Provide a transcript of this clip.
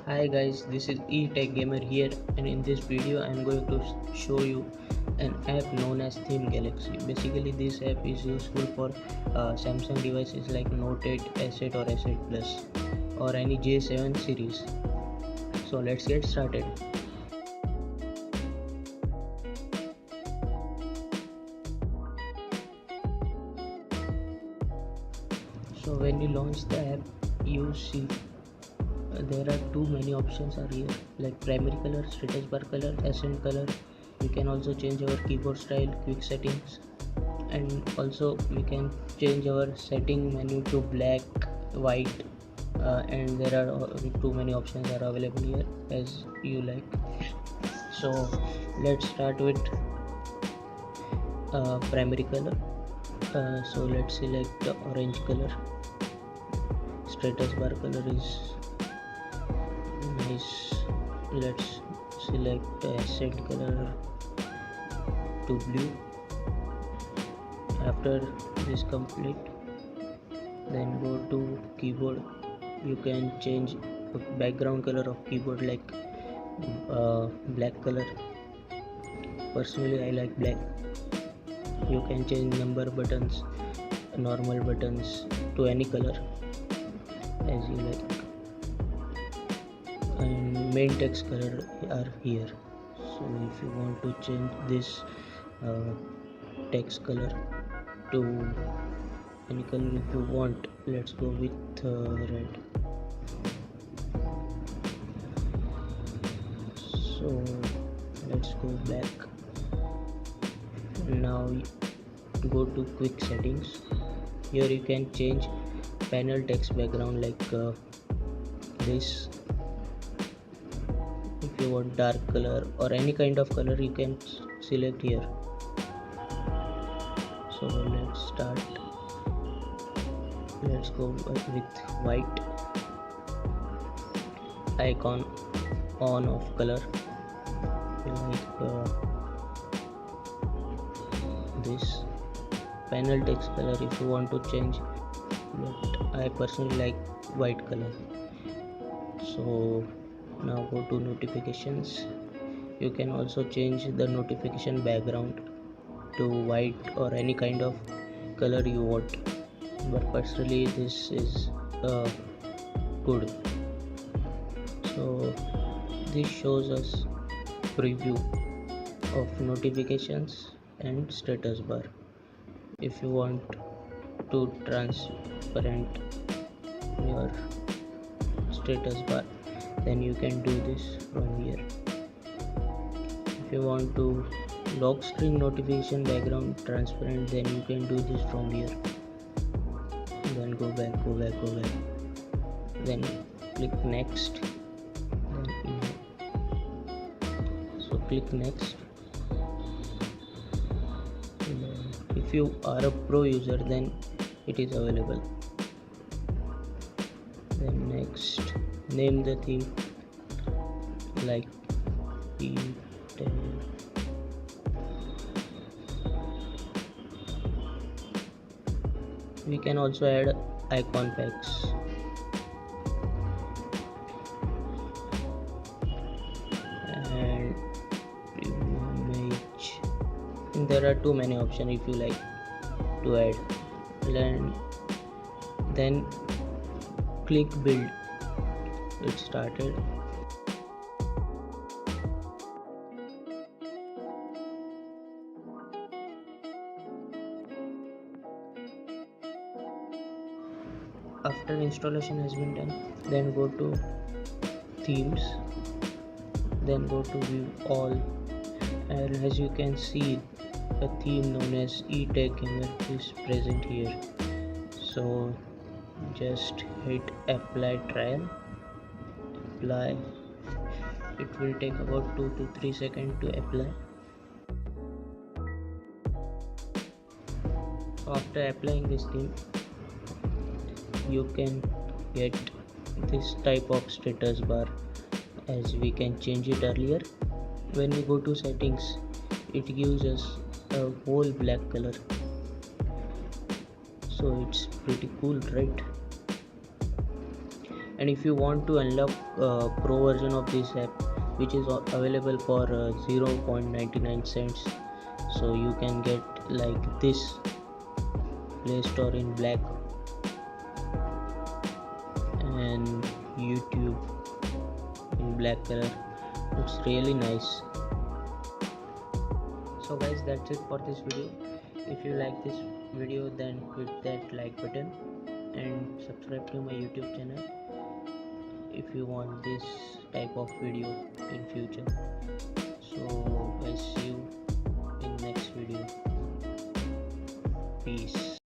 Hi guys, this is eTech Gamer here, and in this video I am going to show you an app known as ThemeGalaxy. Basically this app is useful for Samsung devices like Note 8, S8 or S8 Plus or any J7 series. So let's get started. So when you launch the app, you see there are too many options are here, like primary color, status bar color, accent color. We can also change our keyboard style, quick settings, and also we can change our setting menu to black, white, and there are too many options are available here as you like. So let's start with primary color. So let's select the orange color. Status bar color is nice. Let's select accent color to blue. After this complete, then go to keyboard. You can change the background color of keyboard like black color. Personally I like black. You can change number buttons, normal buttons to any color as you like, and main text color are here. So if you want to change this uh, text color to any color if you want, let's go with red. So let's go back. Now go to quick settings. Here you can change panel text background like this. If you want dark color or any kind of color, you can select here. So let's start. Let's go with white. Icon on of color like this. Panel text color if you want to change, but I personally like white color. So now go to notifications. You can also change the notification background to white or any kind of color you want, but personally this is good. So this shows us preview of notifications and status bar. If you want to transparent your status bar, then you can do this from here. If you want to lock screen notification background transparent, then you can do this from here. Then go back, then click next, so click next. If you are a pro user, then it is available. Then next, name the theme like we can also add icon packs. And image, and there are too many options if you like to add. And then click build. It started. After installation has been done, then go to themes, then go to view all, and as you can see a theme known as eTech Gamer is present here. So just hit apply trial. Apply. It will take about 2 to 3 seconds to apply. After applying this theme, you can get this type of status bar, as we can change it earlier. When we go to settings, it gives us a whole black color, so it's pretty cool, right? And if you want to unlock pro version of this app, which is available for 0.99 cents, so you can get like this Play Store in black and YouTube in black color. It's really nice. So guys, that's it for this video. If you like this video, then hit that like button and subscribe to my YouTube channel if you want this type of video in future. So I see you in next video. Peace.